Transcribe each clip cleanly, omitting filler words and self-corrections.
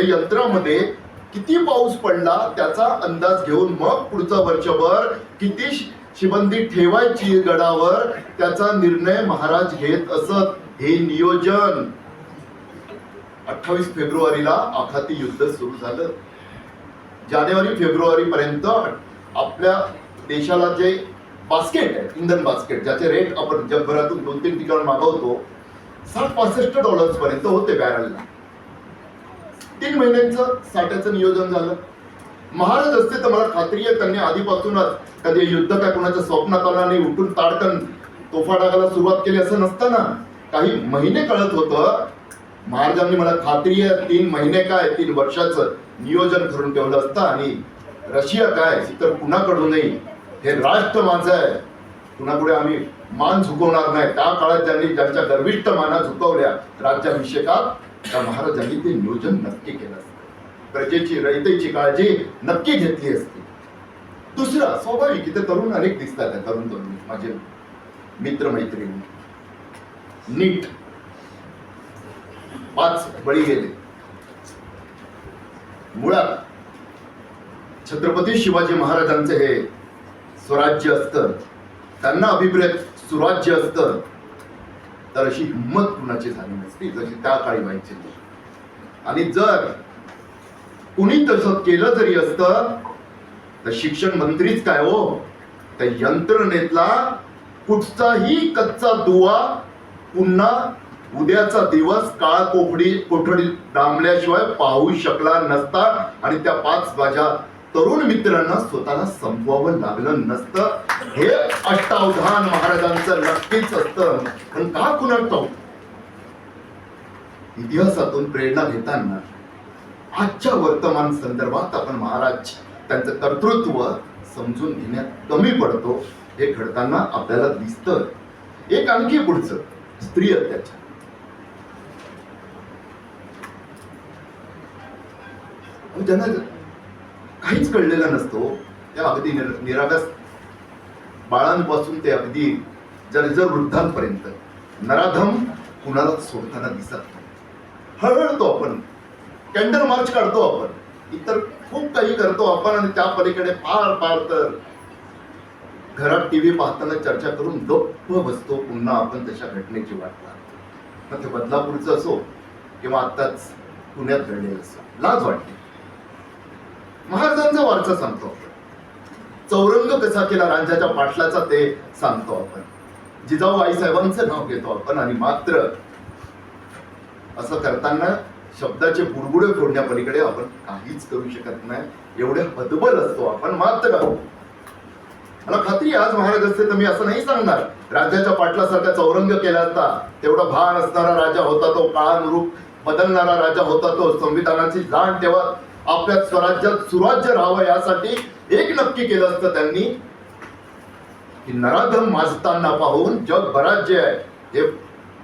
यंत्रामध्ये किती पाऊस पडला त्याचा अंदाज घेऊन मग पुढचं वर्षभर किती शिबंदी ठेवायची गडावर त्याचा निर्णय महाराज घेत असत. हे नियोजन. 28 फेब्रुवारीला आखाती युद्ध सुरू झालं. जानेवारी फेब्रुवारी पर्यंत आपल्या देशाला जे बास्केट आहे, इंधन बास्केट, ज्याचे रेट आपण जगभरातून 2-3 ठिकाण मागवतो, $60-65 पर्यंत होते बॅरलला. 3 महिन्यांचं साठ्याचं नियोजन झालं. महाराज असते तर मला खात्री आहे त्यांनी आधीपासूनच कधी युद्ध काय कोणाच्या स्वप्नात आला नाही, उठून ताडकन तोफा डागाला सुरुवात केली असं नसताना काही महिने कळत होतं. महाराजांनी मला खात्री आहे 3 महिने काय 3 वर्षाचं नियोजन करून ठेवलं असतं. आणि रशिया काय तर कुणाकडूनही हे राष्ट्र माझं आहे, कुणापुढे आम्ही मान झुकवणार नाही. त्या काळात ज्यांच्या गर्विष्ठ माना झुकवल्या राज्याभिषेकात, त्या महाराजांनी ते नियोजन नक्की केलं असतं. प्रजेची रयतेची काळजी नक्की घेतली असती. दुसरा स्वाभाविक इथे तरुण अनेक दिसतात. तरुण माझे मित्र मैत्रिणी. नीट 5 बळी गेले. मुळात छत्रपती शिवाजी महाराजांचे हे स्वराज्य असतं, त्यांना अभिप्रेत सुराज्य असतं, तर अशी हिंमत कुणाची झाली नसती जशी त्या काळी व्हायची. आणि जर कुणी तसं केलं जरी असतं तर शिक्षण मंत्रीच काय हो, त्या यंत्रणेतला कुठचाही कच्चा दुवा पुन्हा उद्याचा दिवस काळ कोठडीत डांबल्याशिवाय पाहू शकला नसता. आणि त्या 5 माझ्या तरुण मित्रांना स्वतःला संपवावं लागलं नसतं. हे अष्टावधान महाराजांचं नक्कीच असतं. पण का कुणाला ठाऊक, इतिहासातून प्रेरणा घेताना आजच्या वर्तमान संदर्भात आपण महाराज त्यांचं कर्तृत्व समजून घेण्यात कमी पडतो. हे घडताना आपल्याला दिसतं. एक आणखी पुढचं स्त्री अत्याचार. ज्यांना काहीच कळलेलं नसतो त्या अगदी निरागस बाळांपासून ते अगदी जर्जर वृद्धांपर्यंत नराधम कुणाला सोडताना दिसत नाही. हळहळतो आपण, कॅन्डल मार्च काढतो आपण, इतर खूप काही करतो आपण. आणि त्या पलीकडे फार फार तर घरात टीव्ही पाहताना चर्चा करून गप्प बसतो. पुन्हा आपण तशा घटनेची वाट पाहतो. मग ते बदलापूरचं असो किंवा आत्ताच पुण्यात घडलेलं असो, लाज वाटते. महाराजांचा वारसा सांगतो आपण. चौरंग कसा केला रांझ्याच्या पाटलाचा ते सांगतो आपण. जिजाऊ आईसाहेबांचं नाव घेतो आपण. आणि मात्र असं करताना शब्दाचे बुडबुडे फोडण्यापलीकडे आपण काहीच करू शकत नाही. एवढे हतबल असतो आपण. मात्र मला खात्री आज महाराज असते तर मी असं नाही सांगणार राज्याच्या पाटलासारखा चौरंग केला असता. तेवढा भान असणारा राजा होता तो, काळानुरूप बदलणारा राजा होता तो, संविधानाची जाण ठेवत आपल्या स्वराज्यात सुराज्य राहावं यासाठी एक नक्की केलं असतं त्यांनी की नराधम माजताना पाहून जगभरात जे आहे ते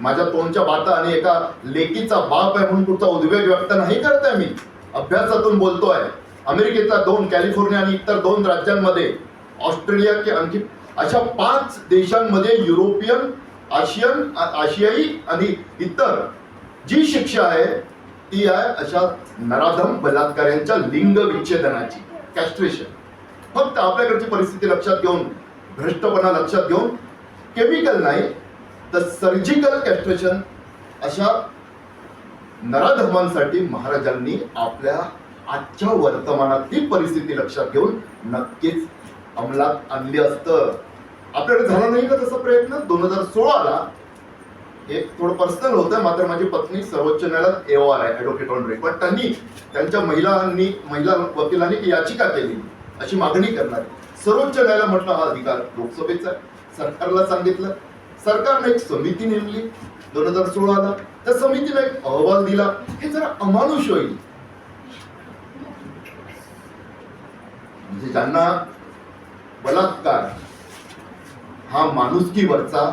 माझ्या तोंडच्या बाता आणि एका लेकीचा बाप आहे म्हणून कुठचा उद्वेग व्यक्त नाही करत आहे. मी अभ्यासातून बोलतोय. अमेरिकेतल्या 2, कॅलिफोर्निया आणि इतर 2 राज्यांमध्ये, ऑस्ट्रेलिया की आणखी अशा 5 देशांमध्ये युरोपियन, आशियाई आणि इतर जी शिक्षा आहे ती आहे अशा नराधम बलात्काऱ्यांच्या लिंग विच्छेदनाची, कॅस्ट्रेशन. फक्त आपल्याकडची परिस्थिती लक्षात घेऊन, भ्रष्टपणा लक्षात घेऊन, केमिकल नाही तर सर्जिकल कॅस्ट्रेशन अशा नराधमांसाठी महाराजांनी आपल्या आजच्या वर्तमानातली परिस्थिती लक्षात घेऊन नक्कीच अंमलात आणली असतं. आपल्याकडे झाला नाही का तसा प्रयत्न? 2016ला एक थोडं पर्सनल होतं. मात्र माझी पत्नी सर्वोच्च न्यायालयात AOR आहे, ॲडव्होकेट ऑन रेकॉर्ड. त्यांनी त्यांच्या महिला वकिलांनी याचिका केली अशी मागणी करणार. सर्वोच्च न्यायालय म्हटलं हा अधिकार लोकसभेचा आहे. सरकारला सांगितलं. सरकारने एक समिती नेमली 2016ला. त्या समितीला एक अहवाल दिला. हे जरा अमानुष होईल. म्हणजे ज्यांना बलात्कार हा माणुसकीवरचा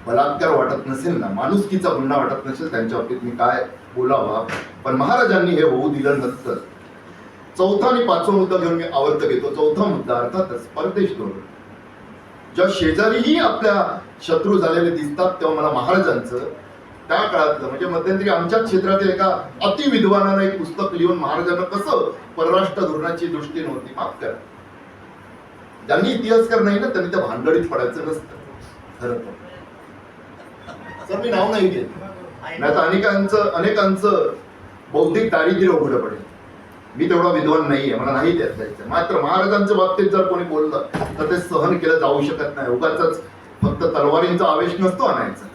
बलात्कार वाटत नसेल ना, माणुसकीचा गुन्हा वाटत नसेल, त्यांच्या बाबतीत मी काय बोलावा. पण महाराजांनी हे होऊ दिलं नसतं. 4था आणि 5वा मुद्दा घेऊन मी आवर्त घेतो. 4था मुद्दा अर्थातच परदेश धोरण. जेव्हा शेजारीही आपल्या शत्रू झालेले दिसतात तेव्हा मला महाराजांचं त्या काळातलं म्हणजे मध्यंतरी आमच्याच क्षेत्रातील एका अतिविद्वानानं एक पुस्तक लिहून महाराजांना कसं परराष्ट्र धोरणाची दृष्टी नव्हती, माफ करा, ज्यांनी इतिहासकार नाही ना त्यांनी त्या भानगडीत पडायचं नसतं खरं तर मी नाव नाही घेत, नाही तर अनेकांचं बौद्धिक दारिद्र्य उघडं पडेल. मी तेवढा विद्वान नाहीये, मला नाही त्यात जायचं. मात्र महाराजांच्या बाबतीत जर कोणी बोललं तर ते सहन केलं जाऊ शकत नाही. उगाच फक्त तलवारींचा आवेश नसतो आणायचा,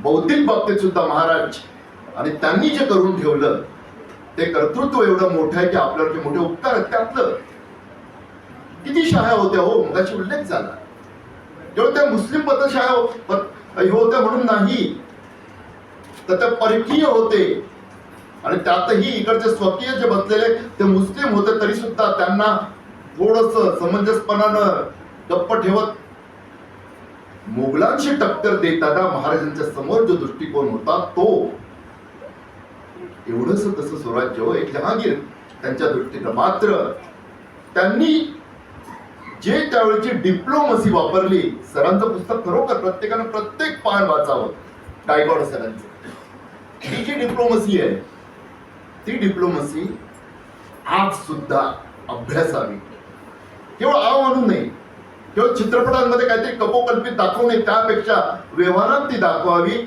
बौद्धिक बाबतीत सुद्धा महाराज आणि त्यांनी जे करून ठेवलं ते कर्तृत्व एवढं मोठं आहे की आपल्यावरचे मोठे उपकार आहेत. त्यातलं किती शाळा होत्या हो, मगाशी उल्लेख झाला, जेव्हा त्या मुस्लिम पतशाळा होत्या म्हणून नाही तर त्या परकीय होते आणि त्यातही इकडचे स्वकीय जे बसलेले ते मुस्लिम होते, तरी सुद्धा त्यांना थोडस समंजसपणानं गप्प ठेवत मोगलांशी टक्कर देताना महाराजांच्या समोर जो दृष्टिकोन होता तो एवढंच तसं स्वराज्य एक जहागीर त्यांच्या दृष्टीनं. मात्र त्यांनी जे त्यावेळेची डिप्लोमसी वापरली, सरांचं पुस्तक खरोखर प्रत्येकानं प्रत्येक पान वाचावं, गायकवाड सरांचं. ही जी डिप्लोमसी आहे ती डिप्लोमसी आज सुद्धा अभ्यासावी, केवळ आव म्हणून नाही, केवळ चित्रपटांमध्ये काहीतरी कपोकल्पित दाखवू नये, त्यापेक्षा व्यवहारात ती दाखवावी.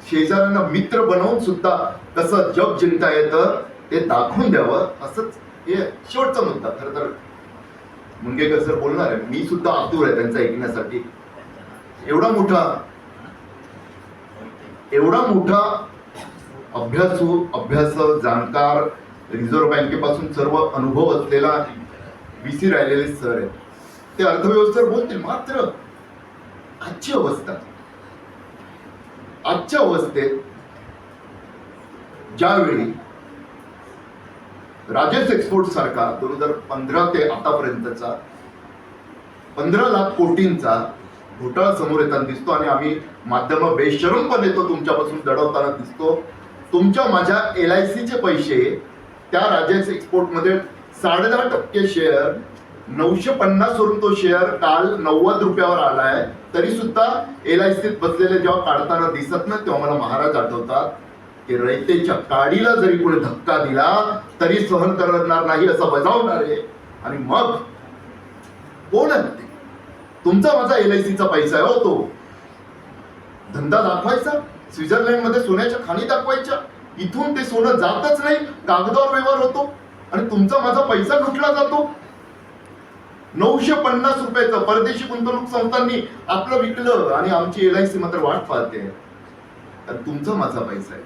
शेजाऱ्यांना मित्र बनवून सुद्धा कसं जग जिंकता येतं ते दाखवून द्यावं, असंच हे शेवटचा मुद्दा. खरं तर मुनगेकर सर बोलणार आहे, मी सुद्धा आतुर आहे त्यांचा ऐकण्यासाठी. एवढा मोठा अभ्यासू जाणकार, रिझर्व्ह बँकेपासून सर्व अनुभव असलेला VC राहिलेले सर आहेत, ते अर्थव्यवस्थेवर बोलतील. मात्र आजच्या अवस्थेत ज्यावेळी राजेश एक्सपोर्ट सारखा 2015 ते आतापर्यंतचा 15 लाख कोटींचा घोटाळा समोर येताना दिसतो आणि आम्ही माध्यम बेशरमपणे तो तुमच्यापासून दडवताना दिसतो. तुमच्या माझ्या LICचे पैसे त्या राजेश एक्सपोर्ट मध्ये 10.5% शेअर 950 वरून तो शेअर काल 90 रुपयावर आलाय, तरी सुद्धा LICत बसलेले जेव्हा काढताना दिसत नाही तेव्हा मला महाराज आठवतात की रयतेच्या काडीला जरी कोणी धक्का दिला तरी सहन करणार नाही असं बजावणारे. आणि मग कोण आहे ते? तुमचा माझा LICचा पैसा आहे हो, तो धंदा दाखवायचा, स्वित्झर्लंड मध्ये सोन्याच्या खाणी दाखवायच्या, इथून ते सोनं जातच नाही, कागदावर व्यवहार होतो आणि तुमचा माझा पैसा लुटला जातो. 950 रुपयाचं परदेशी गुंतवणूक संस्थांनी आपलं विकलं आणि आमची LIC मात्र वाट पाहते. तुमचा माझा पैसा आहे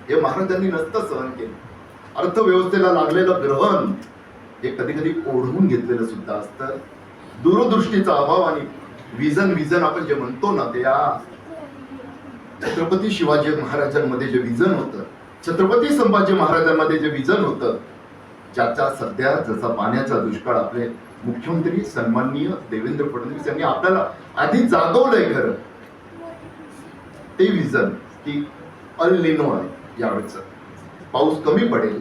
हे महाराजांनी नसतं सहन केलं. अर्थव्यवस्थेला लागलेलं ग्रहण हे कधी कधी ओढवून घेतलेलं सुद्धा असतं. दूरदृष्टीचा अभाव आणि विजन आपण जे म्हणतो ना, ते या छत्रपती शिवाजी महाराजांमध्ये जे विजन होतं, छत्रपती संभाजी महाराजांमध्ये जे विजन होतं, ज्याचा सध्या जसा पाण्याचा दुष्काळ आपले मुख्यमंत्री सन्माननीय देवेंद्र फडणवीस यांनी आपल्याला आधी जागवलंय. खरं ते विजन की अल निनो आहे, यावेळेचं पाऊस कमी पडेल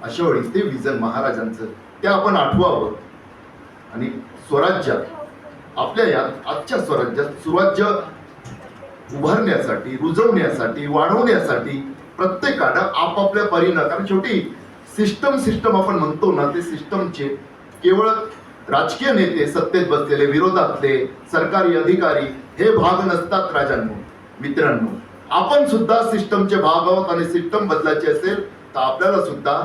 अशा वेळी ते विजन महाराजांचं ते आपण आठवावं. आणि स्वराज्यात आपल्या या आजच्या स्वराज्यात सुराज्य उभारण्यासाठी, रुजवण्यासाठी, वाढवण्यासाठी प्रत्येकानं आपापल्या परीनं, कारण शेवटी सिस्टम आपण म्हणतो ना, ते सिस्टमचे केवळ राजकीय नेते, सत्तेत बसलेले, विरोधातले सरकारी अधिकारी हे भाग नसतात. राजांनो, मित्रांनो, आपण सुद्धा सिस्टमचे भाग आहोत आणि सिस्टम बदलायची असेल तर आपल्याला सुद्धा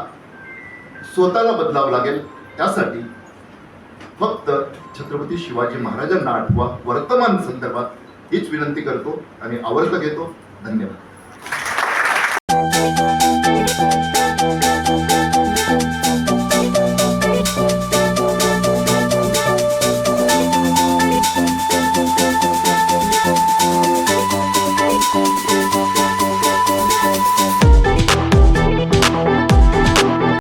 स्वतःला बदलावं लागेल. त्यासाठी फक्त छत्रपती शिवाजी महाराजांना आठवा, वर्तमान संदर्भात हीच विनंती करतो आणि आवर्त घेतो. धन्यवाद.